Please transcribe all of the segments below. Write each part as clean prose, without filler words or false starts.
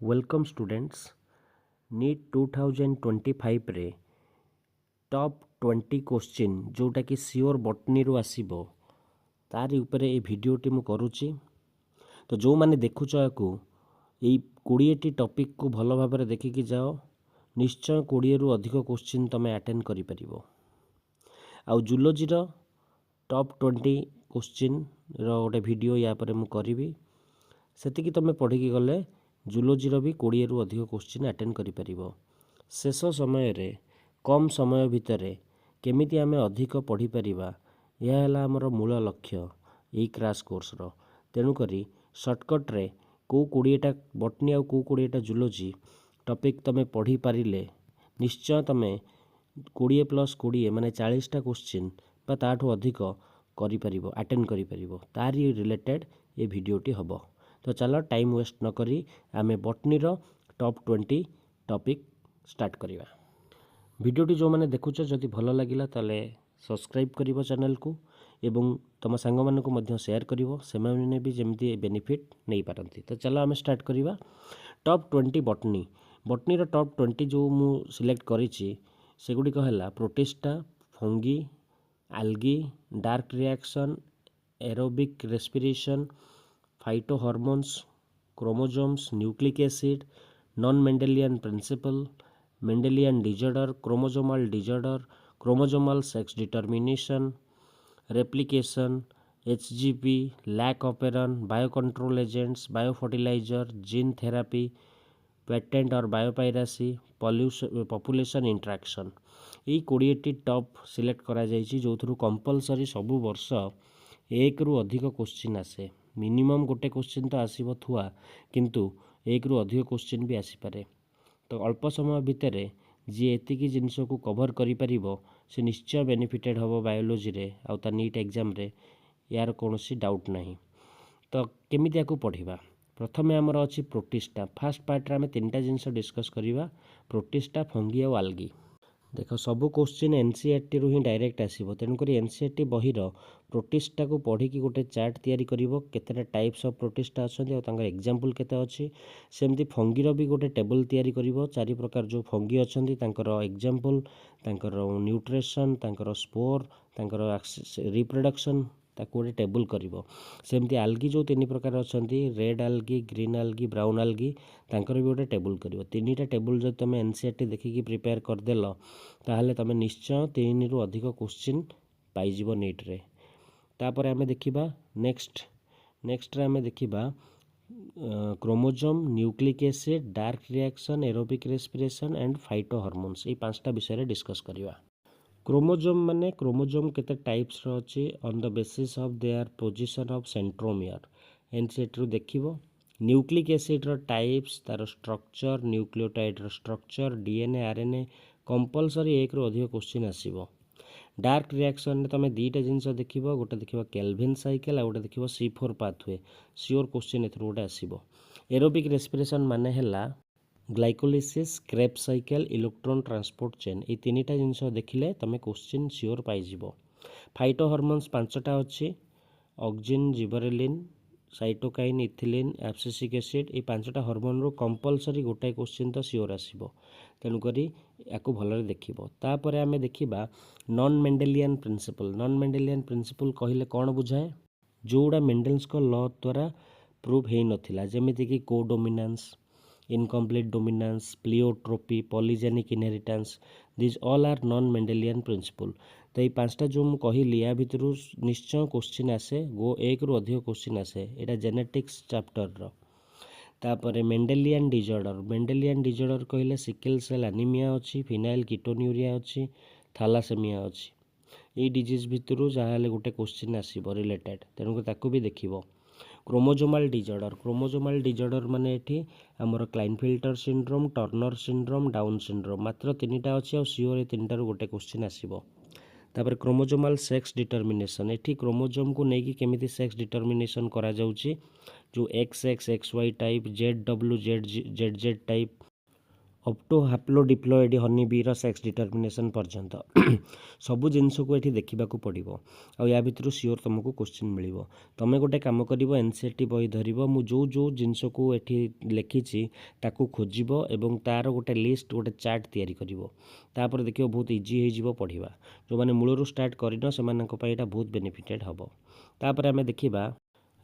Welcome students. NEET 2025 रे top 20 question जोटा कि सियोर बटनी रू आसीबो तारी उपरे ए भिडियोटी मु करूची। तो जो माने देखुच याकू एई 20टी टॉपिक को भल भाबरे देखिकी जाओ, निश्चय 20 रु अधिक क्वेश्चन तमे अटेंड करि परिबो। आउ जूलॉजी रो टॉप 20 क्वेश्चन रो गोटे भिडियो या परे मु करिवि, सेतिकी तमे पढ़िकी गले जूलॉजी रो भी 20 रु अधिक क्वेश्चन अटेंड करि परिबो। शेष समय रे कम समय भितरे केमिति आमे अधिक पढ़ी परिबा, यह है हमर मूल लक्ष्य यही क्रैश कोर्स रो। तेणु करी शॉर्टकट रे को 20टा बटनी आ को 20टा जूलॉजी टॉपिक तमे पढ़ी पारिले निश्चय तमे 20 + 20 माने 40टा क्वेश्चन बा ताठू अधिक करि परिबो, अटेंड करि परिबो। तारी रिलेटेड ये भिडियोटी हबो। तो चलो टाइम वेस्ट न करी आमे बटनी रो टॉप 20 टॉपिक स्टार्ट करिवा। भिडियोटी जो माने देखुछ जदि भल लागिला ताले सब्सक्राइब करिवो चैनल को एवं तम सांग मान को मध्य शेयर करिवो, से माने भी जेमती बेनिफिट नै पारंती। तो चलो आमे स्टार्ट करिवा। टॉप 20 बटनी बटनी रो टॉप 20 जो मु सिलेक्ट करिछि सेगुडी कहला protista, fungi, algae, dark reaction, aerobic respiration, phytohormones, chromosomes, nucleic acid, non Mendelian principle, Mendelian disorder, chromosomal disorder, chromosomal sex determination, replication, HGP, lac operon, biocontrol agents, biofertiliser, gene therapy, patent और biopiracy, population interaction. यही 20टी top select करा जाइछि जो through compulsory सबु वर्ष 1 रु अधिक क्वेश्चन आसे। मिनिमम गोटे क्वेश्चन तो आसीबो थुआ, किंतु 1 रु अधिक क्वेश्चन भी आसी पारे। तो अल्प समय भितर जी एतिकी जिनस को कवर करि परिबो से निश्चय बेनिफिटेड हबो बायोलॉजी रे आ ता नीट एग्जाम रे, यार कोनोसी डाउट नहीं। तो केमिति याकू पढ़िबा, प्रथमे हमर अछि प्रोटिस्टा। फर्स्ट पार्ट रे हमें 3टा जिनस डिस्कस करिबा, प्रोटिस्टा, फंगी और आल्गी। देख सबू क्वेश्चन एनसीईआरटी रु ही डायरेक्ट आसीबो, तेणुक एनसीईआरटी बहीर प्रोटिस्टा को पढ़िकी गोटे चार्ट तैयारी करिवो, केतेटा टाइप्स ऑफ प्रोटिस्टा अछंती आ तांकर एग्जांपल केते अछि। सेमती फंगीर भी गोटे टेबल तैयारी करिवो, 4 प्रकार जो फंगी अछंती तांकर एग्जांपल, तांकर न्यूट्रिशन, तांकर स्पोर, तांकर रिप्रोडक्शन ताको गोटे टेबल करिवो। सेमती आल्गी जो 3 प्रकार अछंती, red algae, green algae, brown algae, तांकर भी गोटे टेबल करिवो। 3टा टेबल जब तुम एनसीईआरटी देखिकी प्रिपेयर करदेल ताहले तुम निश्चय 3 रु अधिक क्वेश्चन पाइजिवो नीट रे। तापर आमे देखिबा नेक्स्ट रे आमे देखिबा chromosome, nucleic acid, dark reaction, aerobic respiration and phyto hormones, ये 5टा विषय डिस्कस करिवा। क्रोमोसोम माने क्रोमोसोम केते टाइप्स रो अछि on the basis of their position of centromere, NCERT रु देखिबो। न्यूक्लिक एसिड रो टाइप्स, तार स्ट्रक्चर, न्यूक्लियोटाइड रो स्ट्रक्चर, डीएनए आरएनए कंपलसरी 1 रु अधिक question आसीबो। Dark reaction रे तमे 2टा जिंस देखिबो, गोटे देखिबो केल्विन साइकिल आ गोटे देखिबो C4 पाथवे, श्योर क्वेश्चन एथरो गोटे आसीबो। एरोबिक रेस्पिरेशन माने हैला glycolysis, Krebs cycle, electron transport chain, ये 3टा जिंस देखिले तमे क्वेश्चन श्योर पाइजिबो। फाइटो हार्मोन्स 5टा अछि, auxin, gibberellin, cytokinin, ethylene, abscisic acid, ये 5टा हार्मोन रो कंपलसरी गोटे क्वेश्चन तो श्योर आसीबो, तेणु करी याकू भलरे देखिबो। तापरे आमे देखिबा non Mendelian principle. Non Mendelian principle कहिले कोन बुझाए, जोड़ा मेंडेल्स को लॉ द्वारा प्रूव हेई नथिला, जेमिति कि codominance, incomplete dominance, pleiotropy, polygenic inheritance, this all are non Mendelian principle. तो ये 5टा जो मु कहिली या भितरु निश्चय क्वेश्चन आसे, 1 रु अधिक क्वेश्चन आसे, एटा जेनेटिक्स चैप्टर रो। तापरे मेंडेलियन डिजॉर्डर कहले सिकल सेल एनीमिया अछि, फिनाइल कीटोन्यूरिया अछि, थैलासेमिया अछि। ये डिजीज भितरु जाहाले गोटे क्वेश्चन आसीबो रिलेटेड, तेणु ताकू भी देखिबो। क्रोमोसोमल डिजॉर्डर माने एठी हमर Klinefelter syndrome, Turner syndrome, Down syndrome, मात्र 3टा अछि आ श्योर 3टा रु गोटे क्वेश्चन आसीबो। तापर क्रोमोसोमल सेक्स डिटर्मिनेशन, एठी क्रोमोसोम को नेकी केमिति सेक्स डिटर्मिनेशन करा जाउची, जो XX XY type, ZW ZZ type, up to haplodiploid honey बीर सेक्स डिटर्मिनेशन पर्यंत सबू जिनस को ये देखा पड़ो आ भितर सियोर तुमको क्वेश्चन मिल तुम गोटे कम कर एनसीईआरटी बही धर मु जो जो जिनस को ये लिखी ताकू खोजब और तार गोटे लिस्ट गोटे चार्ट तैयारी कर देखिए बहुत इजी हो पढ़ा जो मैंने मूलर स्टार्ट करना से बहुत बेनिफिटेड हम तापर आम देखा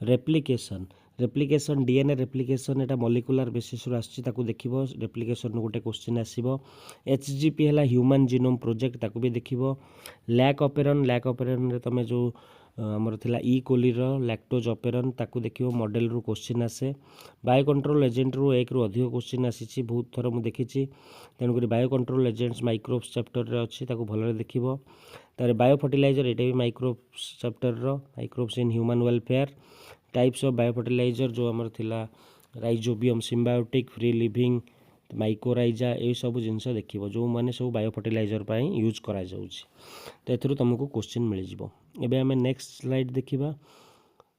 रेप्लिकेशन डीएनए रेप्लिकेशन एटा मॉलिक्यूलर बेसिस आसो देखो रेप्लिकेशन गोटे क्वेश्चन आसो एचजीपी है ह्यूमन जीनोम प्रोजेक्ट ताकू भी देखो लैक ऑपेरन रे तुम जो आमर थिला ई कोलीर लैक्टोज ऑपेरन ताकू देखियो मॉडल रू क्वेश्चन आसे बायो कंट्रोल एजेंट रू एक रू अधिक क्वेश्चन आसी बहुत थर मुझे देखी तेणुक biocontrol agents microbes chapter रे अच्छी ताकू भलरे देखिबो तारे बायो फर्टिलाइजर एटा भी माइक्रोब्स चैप्टर रो microbes in human welfare types of biofertilizer जो आमर थिला rhizobium symbiotic free living mycorrhiza ये सब जिनस देखिए जो मैंने सब बायो फर्टिलाइजर पर यूज करा जाउछि तो एथुरु तुमको क्वेश्चन मिल जिवो एबे हमें नेक्स्ट स्लाइड देखिबा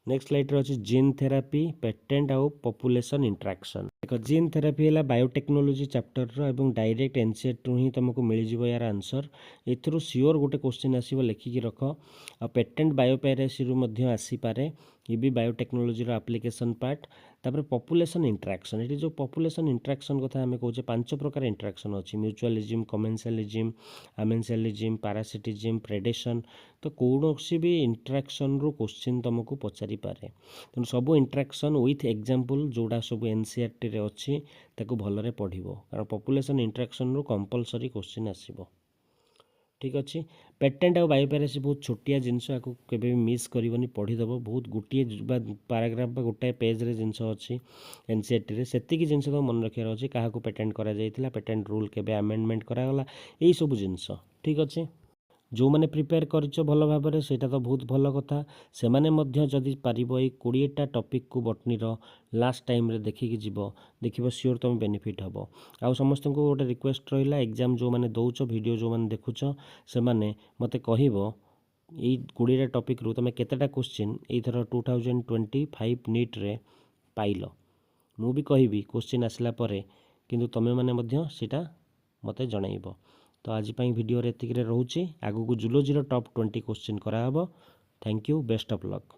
नेक्स्ट स्लाइड रे अछि जीन थेरापी पेटेंट आउ पॉपुलेशन इंटरेक्शन देखो जीन थेरापी है बायोटेक्नोलोजी चैप्टर रो एवं डायरेक्ट एनसीईआरटी रू ही तुमको मिल जिवो यार आंसर एथुरु सियोर गोटे क्वेश्चन आसीबो लिखिकी रख आ पेटेंट बायोपायरेसी रू मध्ये आसी पारे ये भी बायोटेक्नोलोजी एप्लिकेशन पार्ट तापर पॉपुलेशन इंटरेक्शन ये जो पॉपुलेशन इंटरेक्शन कथा आम कहे 5 प्रकार इंटरेक्शन अच्छी म्यूचुअलिज्म कमेंशियलिज्म आमेंशियलिज्म पैरासिटिज्म प्रेडेशन तो कौन भी इंटरेक्शन रू क्वेश्चन तुमको पचारि पारे तेणु सब इंटरेक्शन विथ एग्जांपल जोड़ा सब एनसीईआरटी रे अच्छी ताको भलरे पढ़िबो कारण पॉपुलेशन इंटरेक्शन रू कंपलसरी क्वेश्चन आसीबो ठीक अच्छे पेटेंट और बायोपायरेसी बहुत छोटिया जिनस आपको केबे भी मिस करनी पढ़ीदेव बहुत गोटे पैराग्राफ गोटाए पेज रे जिनस अच्छी एनसीईआरटी रे सेतिकी जिनस तो मन रखियार अच्छे क्या पेटेंट करा जाइतिला पेटेंट रूल केबे अमेंडमेंट करागला यही सब जिनस ठीक अच्छे जो मैंने प्रिपेयर करछ भल भाव में सेटा तो बहुत भल कथा से माने मध्य जदि पारिबो ए 20टा टॉपिक को बटनी रो लास्ट टाइम रे देखिकी जीवो देखिबो सियोर तुम बेनिफिट हबो आ समस्त को गोटे रिक्वेस्ट रहिला एग्जाम जो मैंने दौच वीडियो जो मैंने देखुछ से माने मते कहिबो ए 20टा टॉपिक रू तुम केतेटा क्वेश्चन एथर 2025 नीट रे पाइल मु भी कहिबी क्वेश्चन आसला परे किंतु तमे माने मध्य सेटा मते जणाइबो तो आज वीडियो एतिक रोचे आगू जूलोजी टॉप 20 क्वेश्चन कराहब thank you best of luck.